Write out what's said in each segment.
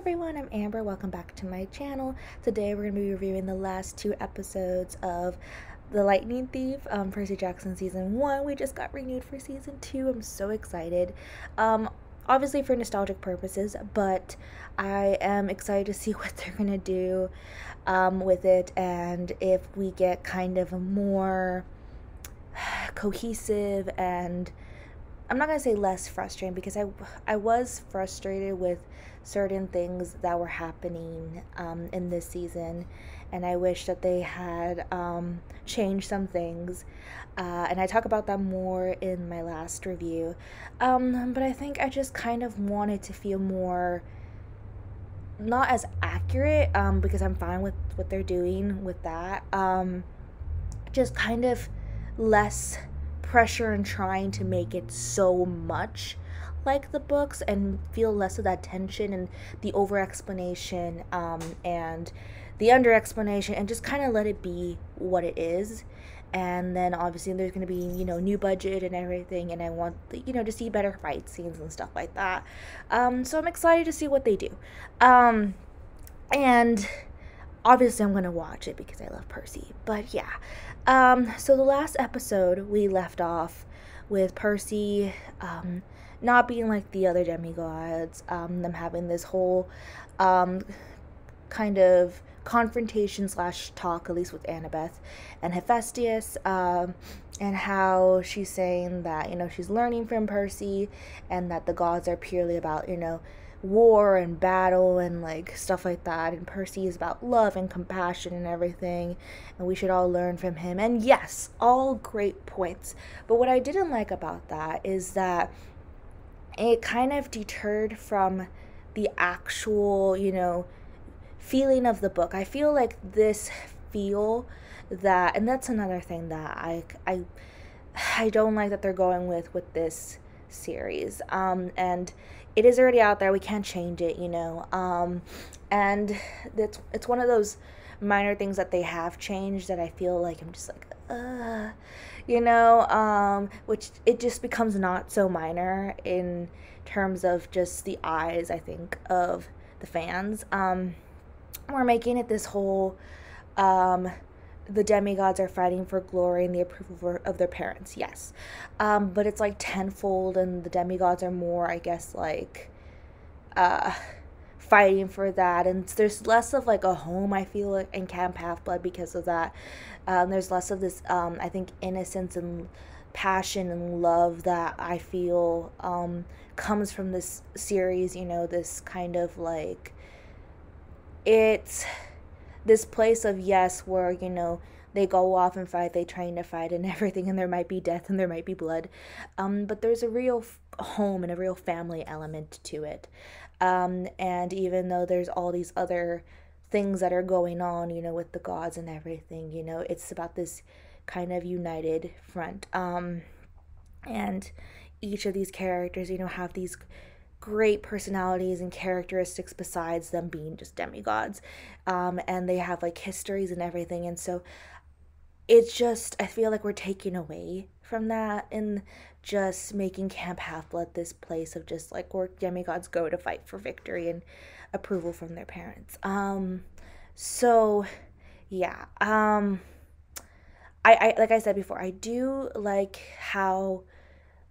everyone, I'm Amber. Welcome back to my channel. Today we're going to be reviewing the last two episodes of The Lightning Thief, Percy Jackson Season 1. We just got renewed for Season 2. I'm so excited. Obviously for nostalgic purposes, but I am excited to see what they're going to do with it, and if we get kind of a more cohesive and I'm not going to say less frustrating, because I was frustrated with certain things that were happening in this season, and I wish that they had changed some things, and I talk about that more in my last review, but I think I just kind of wanted to feel more, not as accurate, because I'm fine with what they're doing with that, just kind of less pressure and trying to make it so much like the books, and feel less of that tension and the over explanation and the under explanation, and just kind of let it be what it is. And then obviously there's going to be, new budget and everything, and I want, to see better fight scenes and stuff like that. So I'm excited to see what they do. And obviously I'm going to watch it because I love Percy. But yeah. So the last episode we left off with Percy not being like the other demigods, them having this whole kind of confrontation / talk, at least with Annabeth and Hephaestus, and how she's saying that, she's learning from Percy, and that the gods are purely about, war and battle and like stuff like that, and Percy is about love and compassion and everything, and we should all learn from him. And yes, all great points, but what I didn't like about that is that it kind of deterred from the actual, feeling of the book. I feel like this feel that, and that's another thing that I don't like that they're going with this series, and it is already out there. We can't change it, and it's one of those minor things that they have changed that I feel like I'm just like, which it just becomes not so minor in terms of just the eyes, I think, of the fans. We're making it this whole, the demigods are fighting for glory and the approval of their parents, yes. But it's like tenfold, and the demigods are more, I guess, like, fighting for that. And there's less of like a home, I feel like, in Camp Half-Blood because of that. There's less of this, I think, innocence and passion and love that I feel comes from this series, this kind of like, it's this place of, yes, where, they go off and fight, they train to fight and everything, and there might be death and there might be blood, but there's a real home and a real family element to it, and even though there's all these other things that are going on, with the gods and everything, it's about this kind of united front, and each of these characters, have these great personalities and characteristics besides them being just demigods, and they have like histories and everything, and so it's just, I feel like we're taking away from that and just making Camp Half-Blood this place of just like where demigods go to fight for victory and approval from their parents. So yeah, I like I said before, I do like how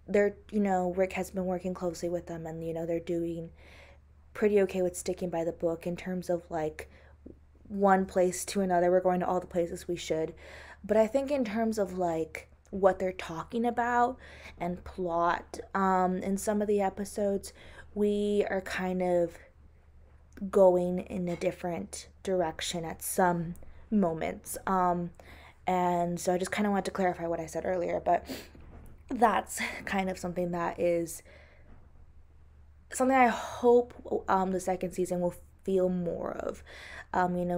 they're, Rick has been working closely with them, and, they're doing pretty okay with sticking by the book in terms of, like, one place to another. We're going to all the places we should. But I think in terms of, like, what they're talking about and plot, in some of the episodes, we are kind of going in a different direction at some moments. And so I just kind of wanted to clarify what I said earlier, but that's kind of something that is something I hope the second season will feel more of,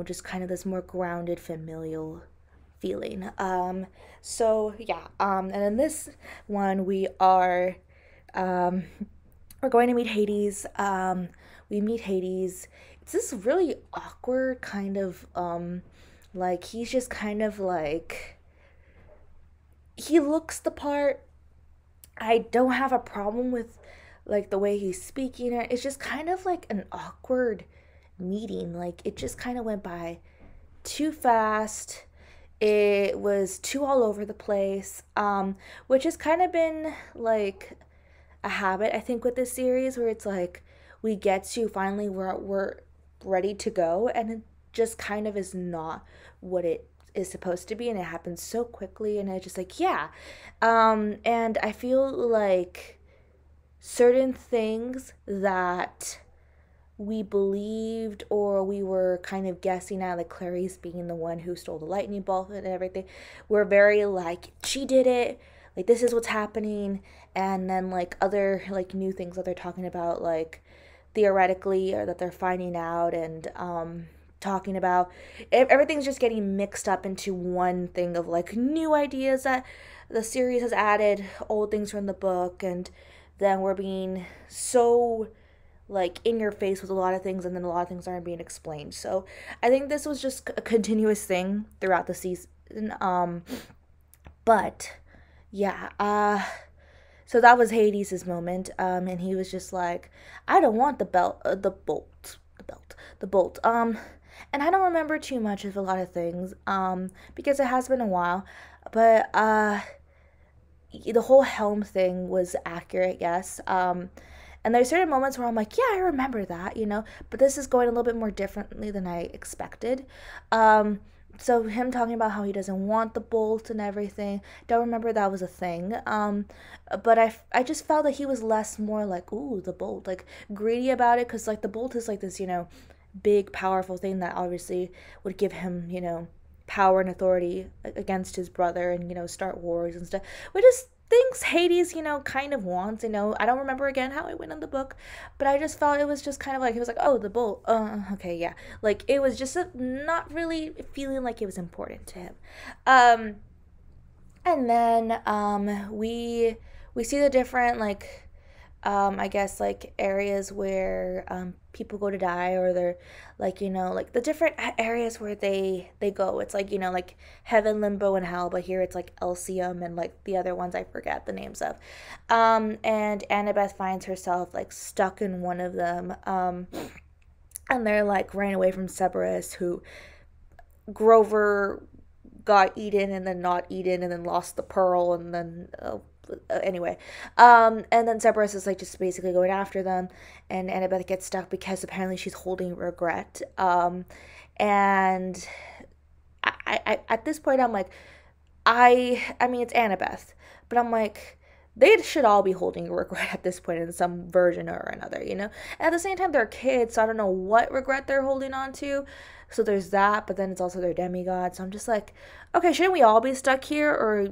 just kind of this more grounded familial feeling. So yeah, and in this one we are we're going to meet Hades. We meet Hades. It's this really awkward kind of like, he's just kind of like, he looks the part. I don't have a problem with like the way he's speaking. It's just kind of like an awkward meeting. Like, it just kind of went by too fast. It was too all over the place, which has kind of been like a habit, I think, with this series, where it's like we get to finally we're ready to go, and it just kind of is not what it is supposed to be, and it happens so quickly, and it's just like, yeah. And I feel like certain things that we believed or we were kind of guessing at, like Clarice being the one who stole the lightning bolt and everything, we're very like, she did it, like this is what's happening. And then like other like new things that they're talking about, like theoretically, or that they're finding out and talking about, everything's just getting mixed up into one thing of like new ideas that the series has added, old things from the book, and then we're being so like in your face with a lot of things, and then a lot of things aren't being explained. So I think this was just a continuous thing throughout the season. But yeah, so that was Hades' moment, and he was just like, I don't want the bolt. And I don't remember too much of a lot of things, because it has been a while, but the whole helm thing was accurate, yes. And there's certain moments where I'm like, yeah, I remember that, but this is going a little bit more differently than I expected. So him talking about how he doesn't want the bolt and everything, don't remember that was a thing. But I just felt that he was more like, ooh, the bolt, like greedy about it, because like the bolt is like this, big, powerful thing that obviously would give him, power and authority against his brother and, start wars and stuff, which is things Hades, kind of wants, I don't remember again how it went in the book, but I just felt it was just kind of like, he was like, oh, the bolt, okay, yeah, like, it was just not really feeling like it was important to him. And then, we see the different, like, I guess, like, areas where, people go to die, or they're, like, like, the different areas where they go. It's, like, like, heaven, limbo, and hell, but here it's, like, Elysium, and, like, the other ones I forget the names of. And Annabeth finds herself, like, stuck in one of them, and they're, like, running away from Cerberus, who Grover got eaten, and then not eaten, and then lost the pearl, and then... anyway, and then Cerberus is like just basically going after them, and Annabeth gets stuck because apparently she's holding regret. And I at this point I'm like, I mean, it's Annabeth, but I'm like, they should all be holding regret at this point in some version or another, And at the same time, they're kids, so I don't know what regret they're holding on to. So there's that, but then it's also their demigod. So I'm just like, okay, shouldn't we all be stuck here, or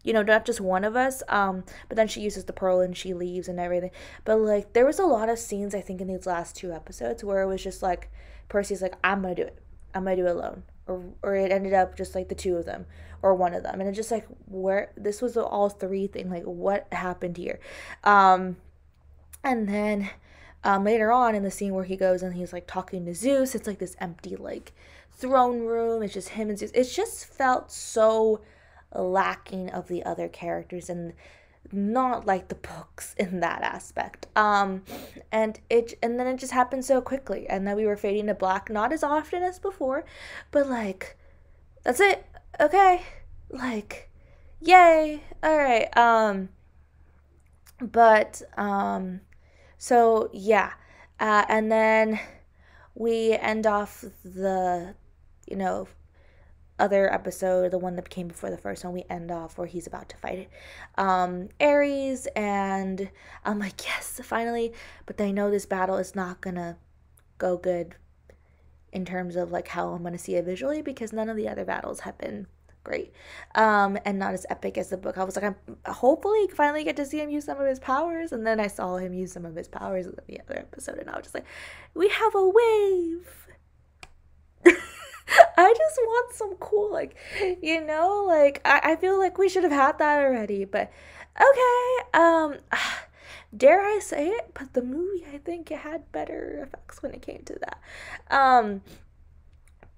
not just one of us, but then she uses the pearl and she leaves and everything. But, like, there was a lot of scenes, I think, in these last 2 episodes where it was just, like, Percy's like, I'm gonna do it. I'm gonna do it alone. Or it ended up just, like, the 2 of them, or one of them. And it's just, like, where, this was the all 3 thing, like, what happened here? And then, later on in the scene where he goes and he's, like, talking to Zeus, it's, like, this empty, like, throne room. It's just him and Zeus. It just felt so... lacking of the other characters, and not like the books in that aspect. And then it just happened so quickly, and then we were fading to black, not as often as before, but like, that's it. Okay, like, yay. All right. But so yeah, and then we end off the other episode, the one that came before the first one, we end off where he's about to fight Ares, and I'm like, yes, finally. But I know this battle is not gonna go good in terms of like how I'm gonna see it visually, because none of the other battles have been great, and not as epic as the book. I was like, I'm hopefully finally get to see him use some of his powers, and then I saw him use some of his powers in the other episode, and I was just like, we have a wave. I just want some cool, like, like, I feel like we should have had that already, but okay, dare I say it, but the movie, I think it had better effects when it came to that.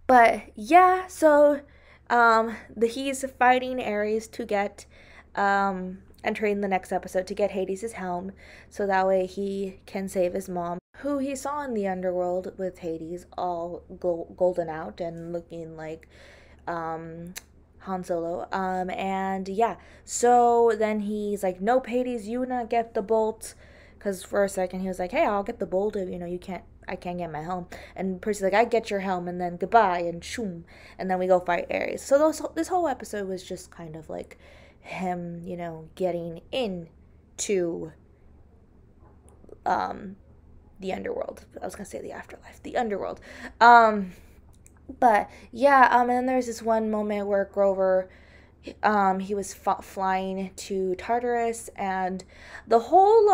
But yeah, so, he's fighting Ares to get, entering the next episode to get Hades his helm, so that way he can save his mom, who he saw in the underworld with Hades, all golden out and looking like Han Solo. And yeah, so then he's like, nope, Hades, you not get the bolt. Because for a second he was like, hey, I'll get the bolt if, I can't get my helm. And Percy's like, I get your helm, and then goodbye, and shoom. And then we go fight Ares. So this whole episode was just kind of like him, getting into the underworld. I was gonna say the afterlife. The underworld. But yeah, and then there's this one moment where Grover, he was flying to Tartarus, and the whole,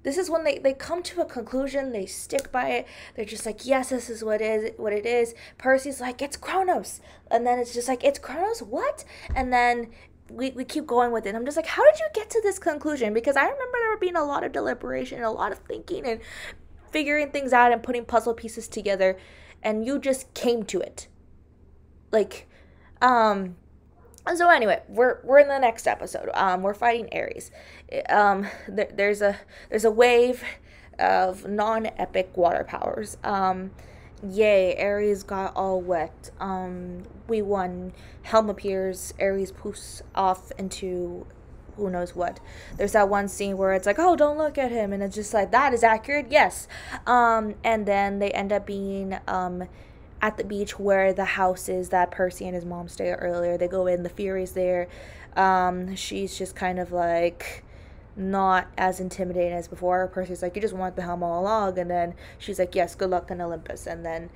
this is when they come to a conclusion, they stick by it, they're just like, yes, this is what it is. Percy's like, it's Kronos, and then it's just like, it's Kronos, what? And then we keep going with it. I'm just like, how did you get to this conclusion? Because I remember there being a lot of deliberation and a lot of thinking and figuring things out and putting puzzle pieces together, and you just came to it. So anyway, we're in the next episode. We're fighting Ares. There's a wave of non-epic water powers. Yay, Ares got all wet. We won. Helm appears. Ares poofs off into who knows what. There's that one scene where it's like, oh, don't look at him, and it's just like, that is accurate, yes. And then they end up being at the beach where the house is that Percy and his mom stay at earlier. They go in, the Fury's there. She's just kind of like not as intimidating as before. Percy's like, you just want the helm all along, and then she's like, yes, good luck on Olympus, and then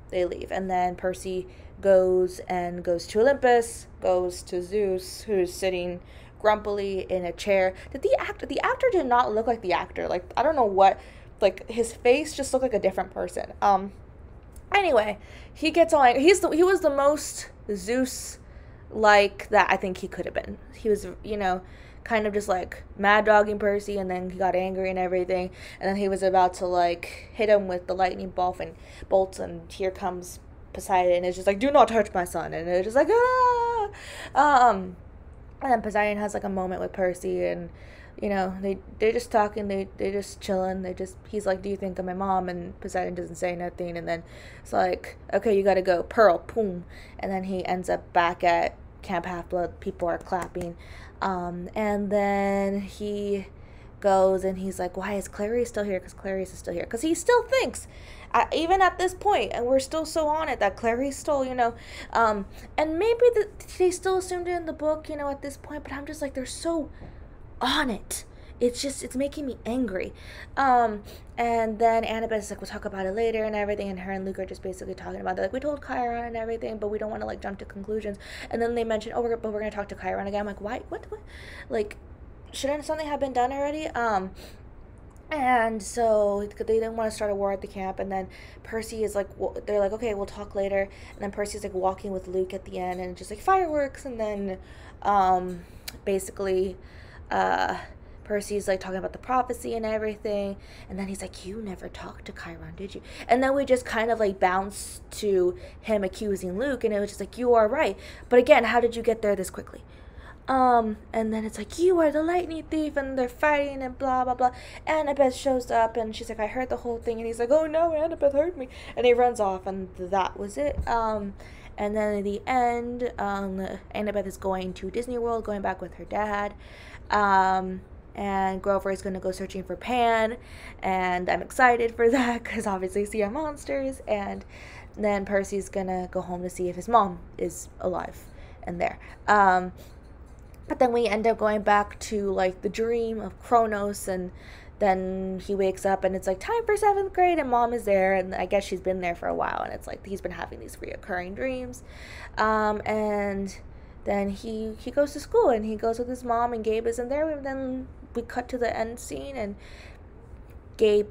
they leave. And then Percy goes to Olympus, goes to Zeus, who's sitting grumpily in a chair. The actor did not look like the actor. Like, I don't know what, like, his face just looked like a different person. Anyway, he gets on. He was the most Zeus like that I think he could have been. He was, kind of just like mad dogging Percy, and then he got angry and everything, and then he was about to like hit him with the lightning bolts, and here comes Poseidon, and it's just like, do not hurt my son, and it's just like, ah. And then Poseidon has like a moment with Percy, and they're just talking, they're just chilling, he's like, do you think of my mom? And Poseidon doesn't say nothing, and then it's like, okay, you gotta go, Pearl, boom. And then he ends up back at Camp Half-Blood, people are clapping, and then he goes and he's like, why is Clarice still here? Because Clarice is still here, because he still thinks, even at this point, and we're still so on it, that Clarice stole, and maybe they still assumed it in the book, at this point, but I'm just like, they're so on it. It's making me angry. And then Annabeth's like, we'll talk about it later and everything, and her and Luke are just basically talking about it. Like, we told Chiron and everything, but we don't want to like jump to conclusions. And then they mention, we're gonna talk to Chiron again. I'm like, why? What? Like, shouldn't something have been done already? And so they didn't want to start a war at the camp, and then Percy is like, they're like, okay, we'll talk later. And then Percy's like walking with Luke at the end, and just like fireworks, and then basically Percy's like talking about the prophecy and everything, and then he's like, you never talked to Chiron, did you? And then we just kind of like bounce to him accusing Luke, and it was just like, you are right, but again, how did you get there this quickly? And then it's like, you are the lightning thief, and they're fighting and blah blah blah. Annabeth shows up, and she's like, I heard the whole thing, and he's like, oh no, Annabeth heard me, and he runs off, and that was it. And then at the end, Annabeth is going to Disney World, going back with her dad, and Grover is going to go searching for Pan, and I'm excited for that, because obviously sea of monsters. And then Percy's going to go home to see if his mom is alive and there. But then we end up going back to like the dream of Kronos, and then he wakes up and it's like time for 7th grade, and mom is there, and I guess she's been there for a while, and it's like he's been having these reoccurring dreams. And then he goes to school, and he goes with his mom, and Gabe isn't there, and then we cut to the end scene, and Gabe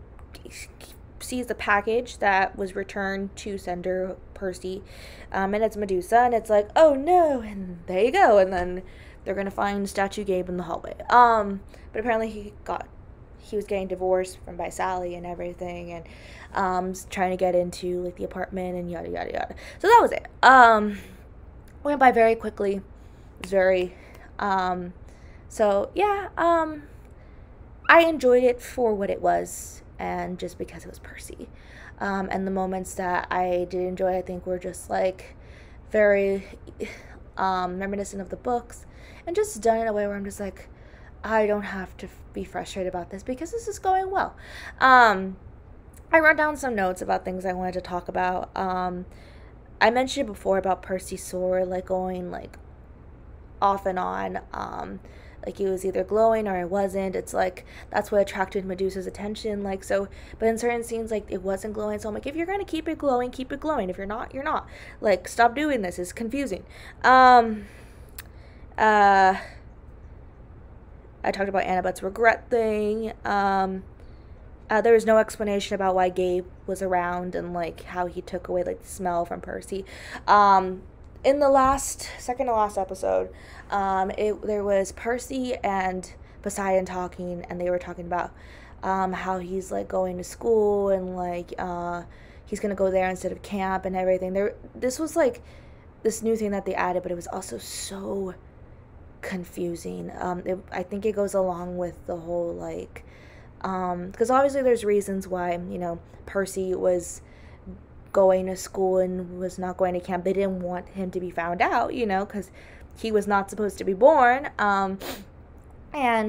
sees the package that was returned to sender Percy, and it's Medusa, and it's like, oh no, and there you go, and then they're gonna find statue Gabe in the hallway. But apparently he was getting divorced by Sally and everything, and trying to get into the apartment and yada yada yada. So that was it. Went by very quickly. It's very, so yeah, I enjoyed it for what it was, and just because it was Percy. And the moments that I did enjoy, I think, were just like very reminiscent of the books, and just done in a way where I'm just like, I don't have to be frustrated about this because this is going well. I wrote down some notes about things I wanted to talk about. I mentioned before about Percy's sword, like going like off and on. Like it was either glowing or it wasn't. It's like that's what attracted Medusa's attention. Like so, but in certain scenes, like it wasn't glowing. So I'm like, if you're gonna keep it glowing, keep it glowing. If you're not, you're not. Like stop doing this. It's confusing. Uh, I talked about Annabeth's regret thing. There was no explanation about why Gabe was around and like how he took away like the smell from Percy. In the second to last episode, there was Percy and Poseidon talking, and they were talking about how he's like going to school and like he's gonna go there instead of camp and everything. This was like this new thing that they added, but it was also so confusing. I think it goes along with the whole like because obviously there's reasons why Percy was going to school and was not going to camp. They didn't want him to be found out, because he was not supposed to be born. And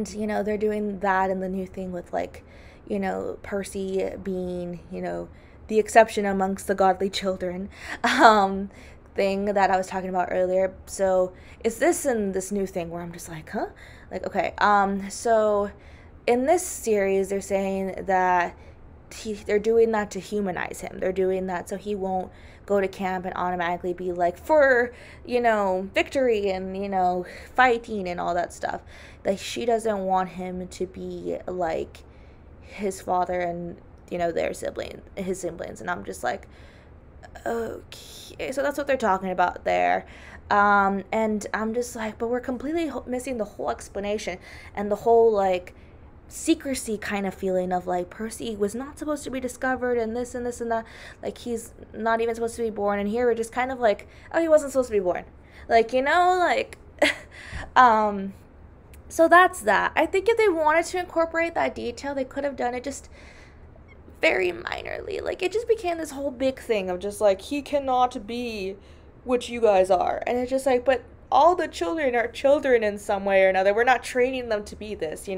they're doing that, and the new thing with like Percy being the exception amongst the godly children thing that I was talking about earlier. So it's this and this new thing where I'm just like, huh? Like, okay. So in this series, they're saying that they're doing that to humanize him. They're doing that so he won't go to camp and automatically be like, for, victory and, fighting and all that stuff. Like, she doesn't want him to be like his father and, his siblings. And I'm just like, okay. So that's what they're talking about there. And I'm just like, but we're completely missing the whole explanation and the whole, like, secrecy kind of feeling of like Percy was not supposed to be discovered and this and this and that, like he's not even supposed to be born, and here we're just kind of like, oh, he wasn't supposed to be born, like like so that's that. I think if they wanted to incorporate that detail, they could have done it just very minorly. Like it just became this whole big thing of just like, he cannot be what you guys are, and it's just like, but all the children are children in some way or another. We're not training them to be this,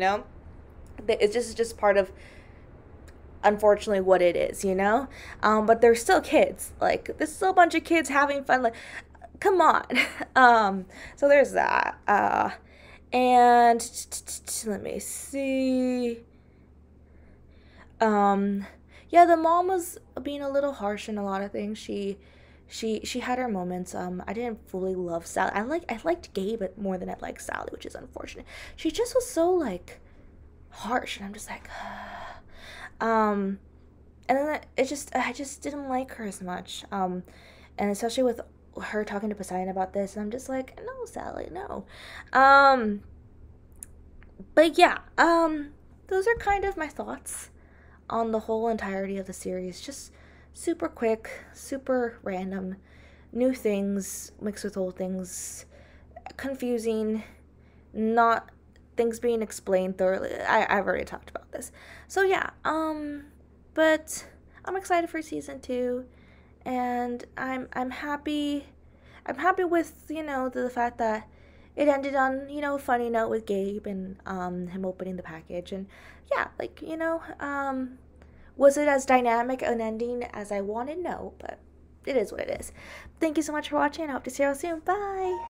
It's just part of, unfortunately, what it is, but they're still kids. Like, this is still a bunch of kids having fun. Like, come on. So there's that. And let me see. Yeah, the mom was being a little harsh in a lot of things. She had her moments. I didn't fully love Sally. I liked Gabe more than I liked Sally, which is unfortunate. She just was so like harsh, and I'm just like and then I just didn't like her as much, and especially with her talking to Poseidon about this, and I'm just like, no, Sally, no. But yeah, those are kind of my thoughts on the whole entirety of the series. Just super quick, super random, new things mixed with old things, confusing, not things being explained thoroughly. I've already talked about this. So yeah, but I'm excited for season 2, and I'm happy with, the fact that it ended on, a funny note with Gabe and him opening the package, and yeah, like, was it as dynamic an ending as I wanted? No, but it is what it is. Thank you so much for watching. I hope to see you all soon. Bye.